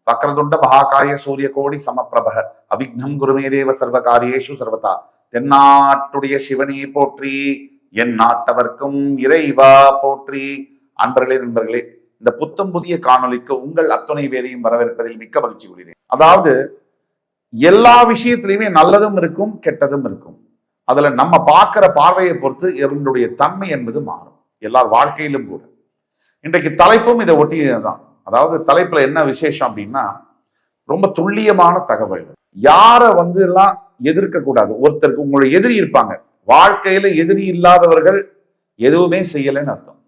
வக்ரதுண்ட மகாகாய சூரிய கோடி சமப்பிரப அவிக்னம் குருமே தேவ சர்வ காரியேஷு சர்வதா. தென்னாட்டுடைய சிவனே போற்றி, என் நாட்டவர்க்கும் இறைவா போற்றி. அன்பர்களே நண்பர்களே, இந்த புத்தம் புதிய காணொலிக்கு உங்கள் அத்துணை பேரையும் வரவேற்பதில் மிக்க மகிழ்ச்சி கொள்கிறேன். அதாவது எல்லா விஷயத்திலையுமே நல்லதும் இருக்கும் கெட்டதும் இருக்கும். அதுல நம்ம பார்க்கிற பார்வையை பொறுத்து என்னுடைய தன்மை என்பது மாறும், எல்லார் வாழ்க்கையிலும் கூட. இன்றைக்கு தலைப்பும் இதை ஒட்டியதுதான். அதாவது தலைப்புல என்ன விசேஷம் அப்படின்னா, ரொம்ப துல்லியமான தகவல்கள். யாரை எல்லாம் எதிர்க்க கூடாது. ஒருத்தருக்கு உங்களுடைய எதிரி இருப்பாங்க. வாழ்க்கையில எதிரி இல்லாதவர்கள் எதுவுமே செய்யலைன்னு அர்த்தம்.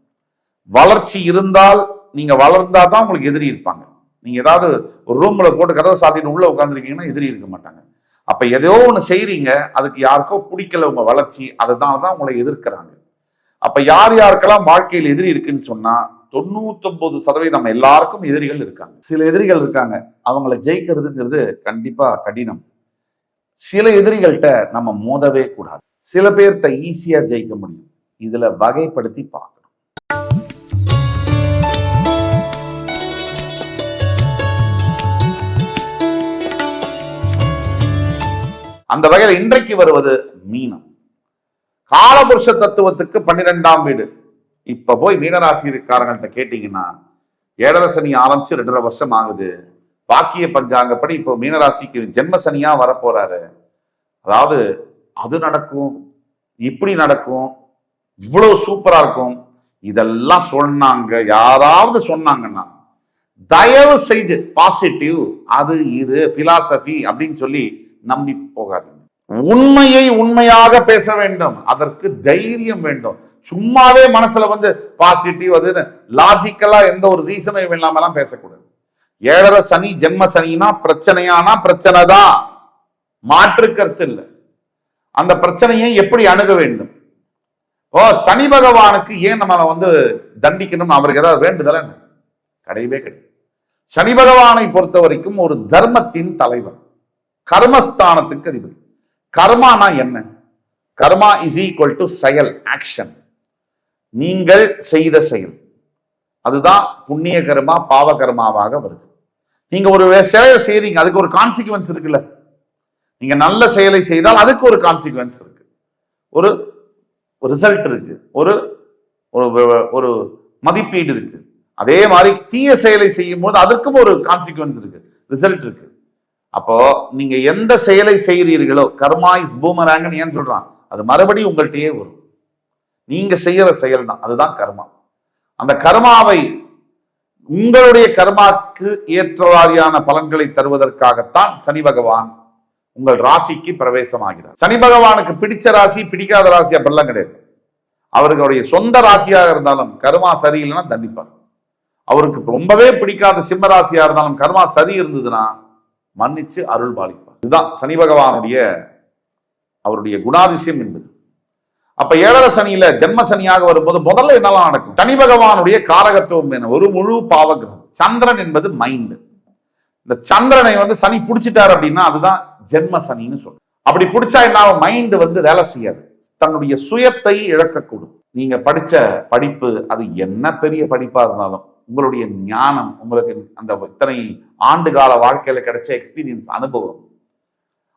வளர்ச்சி இருந்தால், நீங்க வளர்ந்தாதான் உங்களுக்கு எதிரி இருப்பாங்க. நீங்க ஏதாவது ஒரு ரூம்ல போட்டு கதவை சாத்திட்டு உள்ள உட்காந்துருக்கீங்கன்னா எதிரி இருக்க மாட்டாங்க. அப்ப எதையோ ஒண்ணு செய்றீங்க, அதுக்கு யாருக்கோ பிடிக்கல உங்க வளர்ச்சி, அதனாலதான் உங்களை எதிர்க்கிறாங்க. அப்ப யார் யாருக்கெல்லாம் வாழ்க்கையில் எதிரி இருக்குன்னு சொன்னா 99% நம்ம எல்லாருக்கும் எதிரிகள் இருக்காங்க. சில எதிரிகள் இருக்காங்க, அவங்களை ஜெயிக்கிறதுங்கிறது கண்டிப்பா கடினம். சில எதிரிகள்கிட்ட நம்ம மோதவே கூடாது. சில பேர்கிட்ட ஈஸியா ஜெயிக்க முடியும். இதுல வகைப்படுத்தி பார்க்கணும். அந்த வகையில் இன்றைக்கு வருவது மீனம். காலபுருஷ தத்துவத்துக்கு 12ஆம் வீடு. இப்ப போய் மீனராசிக்காரங்கள்ட்ட கேட்டீங்கன்னா, 7.5 சனி ஆரம்பிச்சு 2.5 வருஷம் ஆகுது. பாக்கிய பஞ்சாங்கப்படி இப்போ மீனராசிக்கு ஜென்ம சனியா வரப்போறாரு. அதாவது அது நடக்கும், இப்படி நடக்கும், இவ்வளவு சூப்பரா இருக்கும், இதெல்லாம் சொன்னாங்க. யாராவது சொன்னாங்கன்னா தயவு செய்து பாசிட்டிவ் அது இது பிலாசபி அப்படின்னு சொல்லி நம்பி போகாதீங்க. உண்மையை உண்மையாக பேச வேண்டும், அதற்கு தைரியம் வேண்டும். சும்மாவே மனசுல பாசிட்டிவ் அது லாஜிக்கலா எந்த ஒரு ரீசனும் இல்லாமலாம் பேசக்கூடாது. 7.5 சனி ஜென்ம சனினா பிரச்சனையானா பிரச்சனை தான், மாற்று கருத்து இல்லை. அந்த பிரச்சனையை எப்படி அணுக வேண்டும்? சனி பகவானுக்கு ஏன் நம்ம தண்டிக்கணும், அவருக்கு ஏதாவது வேண்டுதல் என்ன? கிடையவே கிடையாது. சனி பகவானை பொறுத்த வரைக்கும் ஒரு தர்மத்தின் தலைவர், கர்மஸ்தானத்துக்கு அதிபதி. கர்மானா என்ன? கர்மா இஸ் ஈக்குவல் டு செயல், ஆக்ஷன். நீங்கள் செய்த செயல், அதுதான் புண்ணிய கர்மா பாவ கர்மாவாக வருது. நீங்க ஒரு செயலை செய்றீங்க, அதுக்கு ஒரு கான்சிக்வன்ஸ் இருக்குல்ல. நீங்க நல்ல செயலை செய்தால் அதுக்கு ஒரு கான்சிக்வன்ஸ் இருக்கு, ஒரு ரிசல்ட் இருக்கு, ஒரு ஒரு மதிப்பீடு இருக்கு. அதே மாதிரி தீய செயலை செய்யும் போது அதற்கும் ஒரு கான்சிக்வன்ஸ் இருக்கு, ரிசல்ட் இருக்கு. அப்போ நீங்க எந்த செயலை செய்கிறீர்களோ, கர்மா இஸ் பூமராங்கன்னு ஏன் சொல்றான், அது மறுபடியும் உங்கள்கிட்டயே வரும். நீங்க செய்யற செயல் தான், அதுதான் கர்மா. அந்த கர்மாவை உங்களுடைய கர்மாக்கு ஏற்றவாரியான பலன்களை தருவதற்காகத்தான் சனி பகவான் உங்கள் ராசிக்கு பிரவேசமாகிறார். சனி பகவானுக்கு பிடிச்ச ராசி பிடிக்காத ராசி அப்படிலாம் கிடையாது. அவர்களுடைய சொந்த ராசியாக இருந்தாலும் கர்மா சரியில்லைன்னா தண்டிப்பார். அவருக்கு ரொம்பவே பிடிக்காத சிம்ம ராசியா இருந்தாலும் கர்மா சரி இருந்ததுன்னா மன்னிச்சு அருள் பாலிப்பார். இதுதான் சனி பகவானுடைய அவருடைய குணாதிசயம் என்பது. அப்ப 7.5 சனியில ஜென்ம சனியாக வரும்போது முதல்ல என்னெல்லாம் நடக்கும்? சனி பகவானுடைய காரகத்துவம் என்ன? ஒரு முழு பாவகிரகம். சந்திரன் என்பது மைண்ட். இந்த சந்திரனை சனி பிடிச்சிட்டாரு அப்படின்னா அதுதான் ஜென்ம சனின்னு சொல்றோம். அப்படி பிடிச்சா என்ன? மைண்ட் வேலை செய்யாது, தன்னுடைய சுயத்தை இழக்கக்கூடும். நீங்க படிச்ச படிப்பு அது என்ன பெரிய படிப்பா இருந்தாலும், உங்களுடைய ஞானம், உங்களுக்கு அந்த இத்தனை ஆண்டு கால வாழ்க்கையில கிடைச்ச எக்ஸ்பீரியன்ஸ், அனுபவம்,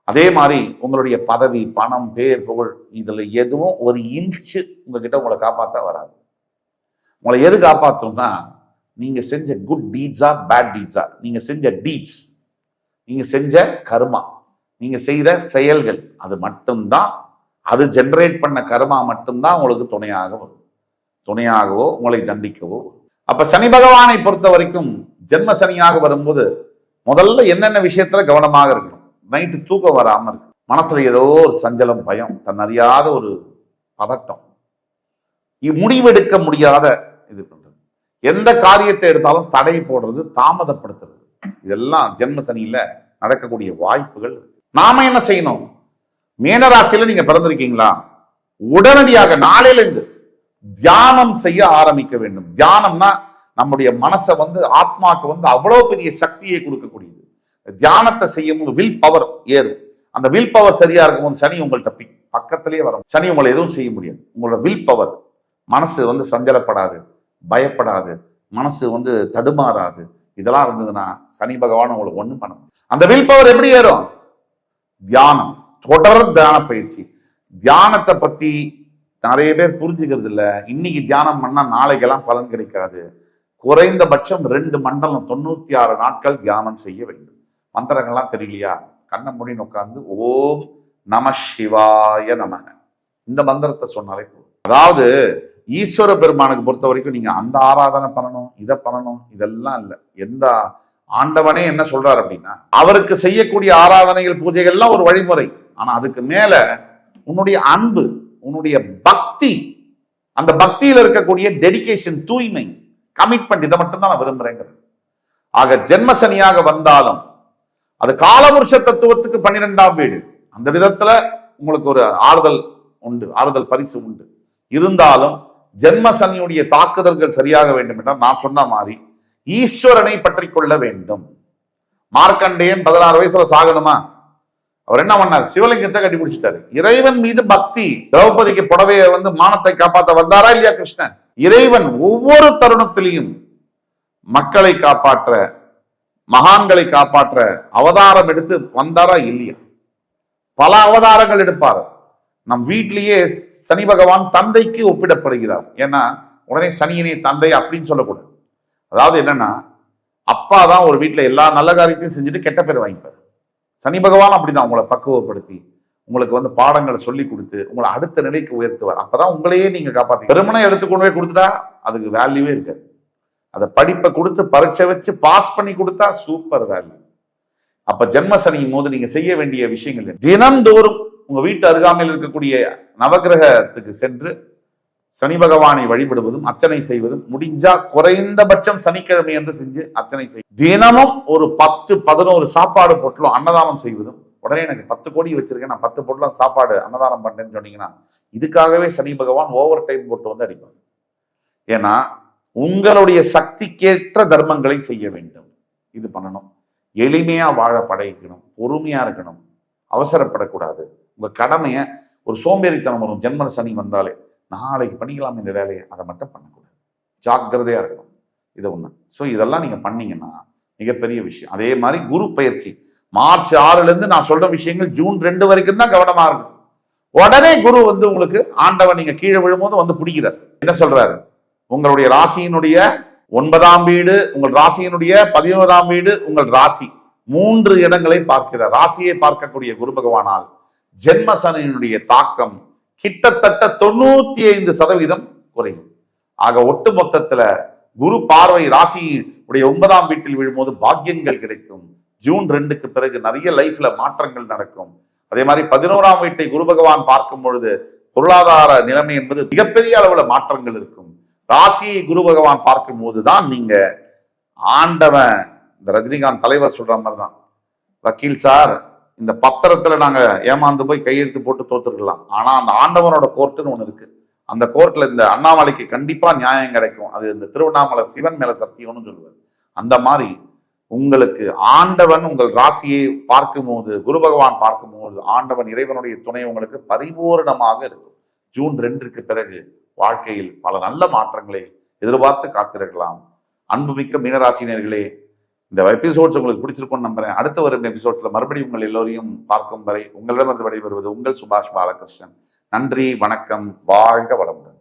அதே மாதிரி உங்களுடைய பதவி, பணம், பேர், புகழ், இதுல எதுவும் ஒரு இன்ச்சு உங்ககிட்ட உங்களை காப்பாற்ற வராது. உங்களை எது காப்பாற்றும்னா, நீங்க செஞ்ச குட் டீட்ஸா பேட் டீட்ஸா, நீங்க செஞ்ச டீட்ஸ், நீங்க செஞ்ச கர்மா, நீங்க செய்த செயல்கள், அது மட்டும்தான், அது ஜெனரேட் பண்ண கர்மா மட்டும்தான் உங்களுக்கு துணையாக வரும். துணையாகவோ உங்களை தண்டிக்கவோ. அப்ப சனி பகவானை பொறுத்த வரைக்கும் ஜென்ம சனியாக வரும்போது முதல்ல என்னென்ன விஷயத்துல கவனமாக இருக்கணும்? நைட்டு தூக்கம் வராம இருக்கு, மனசுல ஏதோ ஒரு சஞ்சலம், பயம், தன் அறியாத ஒரு பதட்டம், முடிவெடுக்க முடியாத இது பண்றது, எந்த காரியத்தை எடுத்தாலும் தடை போடுறது, தாமதப்படுத்துறது, இதெல்லாம் ஜென்ம சனியில நடக்கக்கூடிய வாய்ப்புகள். நாம என்ன செய்யணும்? மீனராசியில நீங்க பிறந்திருக்கீங்களா, உடனடியாக நாளையில இருந்து தியானம் செய்ய ஆரம்பிக்க வேண்டும். தியானம்னா நம்முடைய மனசை ஆத்மாக்கு அவ்வளவு பெரிய சக்தியை கொடுக்கக்கூடியது. தியானத்தை செய்யும் போது வில் பவர் ஏறும். அந்த வில் பவர் சரியா இருக்கும் போது சனி உங்கள்கிட்ட பக்கத்திலேயே வரும். சனி உங்களை எதுவும் செய்ய முடியாது. உங்களோட வில் பவர், மனசு சஞ்சலப்படாது, பயப்படாது, மனசு தடுமாறாது, இதெல்லாம் இருந்ததுன்னா சனி பகவான் உங்களுக்கு ஒண்ணும் பண்ண முடியும். அந்த வில் பவர் எப்படி ஏறும்? தியானம், தொடர் தியான பயிற்சி. தியானத்தை பத்தி நிறைய பேர் புரிஞ்சுக்கிறது இல்ல. இன்னைக்கு தியானம் பண்ணா நாளைக்கெல்லாம் பலன் கிடைக்காது. குறைந்தபட்சம் 2 மண்டலம் 96 நாட்கள் தியானம் செய்ய வேண்டும். மந்திரங்கள்லாம் தெரியலையா? கண்ணை மூடின்னு உட்கார்ந்து ஓம் நம சிவாய நமக இந்த மந்திரத்தை சொன்னாலே போதும். அதாவது ஈஸ்வர பெருமானுக்கு பொறுத்த வரைக்கும் நீங்க அந்த ஆராதனை பண்ணணும், இதை பண்ணணும், இதெல்லாம் இல்லை. எந்த ஆண்டவனே என்ன சொல்றாரு அப்படின்னா, அவருக்கு செய்யக்கூடிய ஆராதனைகள் பூஜைகள்லாம் ஒரு வழிமுறை. ஆனா அதுக்கு மேல உன்னுடைய அன்பு, உன்னுடைய பக்தி, அந்த பக்தியில் இருக்கக்கூடிய டெடிகேஷன், தூய்மை, கமிட்மெண்ட், இதை மட்டும்தான் நான் விரும்புறேங்கிறது. ஆக ஜென்ம சனியாக வந்தாலும் அது காலபுருஷ தத்துவத்துக்கு 12ஆம் வீடு. அந்த விதத்துல உங்களுக்கு ஒரு ஆறுதல் உண்டு, ஆறுதல் பரிசு உண்டு. இருந்தாலும் ஜென்ம சனியுடைய தாக்குதல்கள் சரியாக வேண்டும் என்றால் நான் சொன்ன மாதிரி ஈஸ்வரனை பற்றி கொள்ள வேண்டும். மார்க்கண்டேயன் 16 வயசுல சாகணுமா? அவர் என்ன பண்ணார்? சிவலிங்கத்தை கட்டி பிடிச்சிட்டாரு. இறைவன் மீது பக்தி. திரௌபதிக்கு புடவையை மானத்தை காப்பாற்ற வந்தாரா இல்லையா கிருஷ்ணன்? இறைவன் ஒவ்வொரு தருணத்திலையும் மக்களை காப்பாற்ற, மகான்களை காப்பாற்ற அவதாரம் எடுத்து வந்தாரா இல்லையா? பல அவதாரங்கள் எடுப்பார். நம் வீட்டிலேயே சனி பகவான் தந்தைக்கு ஒப்பிடப்படுகிறார். ஏன்னா உடனே சனியினை தந்தை அப்படின்னு சொல்லக்கூடாது. அதாவது என்னன்னா, அப்பா தான் ஒரு வீட்டுல எல்லா நல்ல காரியத்தையும் செஞ்சுட்டு கெட்ட பேர் வாங்கிப்பார். சனி பகவான் அப்படிதான் உங்களை பக்குவப்படுத்தி உங்களுக்கு பாடங்களை சொல்லி கொடுத்து உங்களை அடுத்த நிலைக்கு உயர்த்துவார். அப்பதான் உங்களையே நீங்க காப்பாத்தி. பெருமனை எடுத்துக்கொண்டு போய் கொடுத்துட்டா அதுக்கு வேல்யூவே இருக்காது. அதை படிப்பை கொடுத்து பரீட்சை வச்சு பாஸ் பண்ணி கொடுத்தா சூப்பர் வேல்யூ. அப்ப ஜென்ம சனியும் போது நீங்க செய்ய வேண்டிய விஷயங்கள், தினந்தோறும் உங்க வீட்டு அருகாமையில் இருக்கக்கூடிய நவகிரகத்துக்கு சென்று சனி பகவானை வழிபடுவதும் அர்ச்சனை செய்வதும், முடிஞ்சா குறைந்தபட்சம் சனிக்கிழமை என்று செஞ்சு அர்ச்சனை செய்யும். தினமும் ஒரு 10-11 சாப்பாடு பொட்டலும் அன்னதானம் செய்வதும். உடனே எனக்கு 10 கோடி வச்சிருக்கேன், நான் 10 பொட்டலம் சாப்பாடு அன்னதானம் பண்றேன்னு சொன்னீங்கன்னா இதுக்காகவே சனி பகவான் ஓவர் டைம் போட்டு அடிப்பார். ஏன்னா உங்களுடைய சக்திக்கேற்ற தர்மங்களை செய்ய வேண்டும். இது பண்ணணும். எளிமையா வாழ பழகிக்கணும், பொறுமையா இருக்கணும், அவசரப்படக்கூடாது. உங்க கடமையை, ஒரு சோம்பேறித்தனம் வரும் ஜென்ம சனி வந்தாலே, நாளைக்கு பண்ணிக்கலாம் இந்த வேலையை, அதை மட்டும் பண்ணக்கூடாது. ஜாக்கிரதையா இருக்கணும். இது ஒண்ணு. ஸோ இதெல்லாம் நீங்க பண்ணீங்கன்னா மிகப்பெரிய விஷயம். அதே மாதிரி குரு பயிற்சி மார்ச் 6ல இருந்து நான் சொல்ற விஷயங்கள் ஜூன் 2 வரைக்கும் தான் கவனமா இருக்கும். உடனே குரு உங்களுக்கு ஆண்டவன் நீங்க கீழே விழும்போது பிடிக்கிறார். என்ன சொல்றாரு? உங்களுடைய ராசியினுடைய 9ஆம் வீடு, உங்கள் ராசியினுடைய 11ஆம் வீடு, உங்கள் ராசி 3 இடங்களை பார்க்கிறார். ராசியை பார்க்கக்கூடிய குரு பகவானால் ஜென்ம சனியினுடைய தாக்கம் கிட்டத்தட்ட 95% குறையும். ஆக ஒட்டு மொத்தத்துல குரு பார்வை ராசி உடைய 9ஆம் வீட்டில் விழும்போது பாக்கியங்கள் கிடைக்கும். ஜூன் 2க்கு பிறகு நிறைய லைஃப்ல மாற்றங்கள் நடக்கும். அதே மாதிரி 11ஆம் வீட்டை குரு பகவான் பார்க்கும் பொழுது பொருளாதார நிலைமை என்பது மிகப்பெரிய அளவுல மாற்றங்கள் இருக்கும். ராசியை குரு பகவான் பார்க்கும் போதுதான் நீங்க ஆண்டவன், இந்த ரஜினிகாந்த் தலைவர் சொல்ற மாதிரிதான், வக்கீல் சார் இந்த பத்திரத்துல நாங்க ஏமாந்து போய் கையெழுத்து போட்டு தோத்துருக்கலாம், ஆனா அந்த ஆண்டவனோட கோர்ட்டுன்னு ஒண்ணு இருக்கு. அந்த கோர்ட்ல இந்த அண்ணாமலைக்கு கண்டிப்பா நியாயம் கிடைக்கும், அது இந்த திருவண்ணாமலை சிவன் மேல சத்தியம்னு சொல்லுவார். அந்த மாதிரி உங்களுக்கு ஆண்டவன் உங்கள் ராசியை பார்க்கும் போது, குரு பகவான் பார்க்கும் போது ஆண்டவன் இறைவனுடைய துணை உங்களுக்கு பரிபூரணமாக இருக்கும். ஜூன் 2க்கு பிறகு வாழ்க்கையில் பல நல்ல மாற்றங்களை எதிர்பார்த்து காத்திருக்கலாம். அன்புமிக்க மீனராசினியர்களே, இந்த எபிசோட்ஸ் உங்களுக்கு பிடிச்சிருக்கும்னு நம்புறேன். அடுத்த வரும் எபிசோட்ஸ்ல மறுபடியும் உங்கள் எல்லோரையும் பார்க்கும் வரை உங்களிடமிருந்து விடைபெறுவது உங்கள் சுபாஷ் பாலகிருஷ்ணன். நன்றி, வணக்கம், வாழ்க வளமுடன்.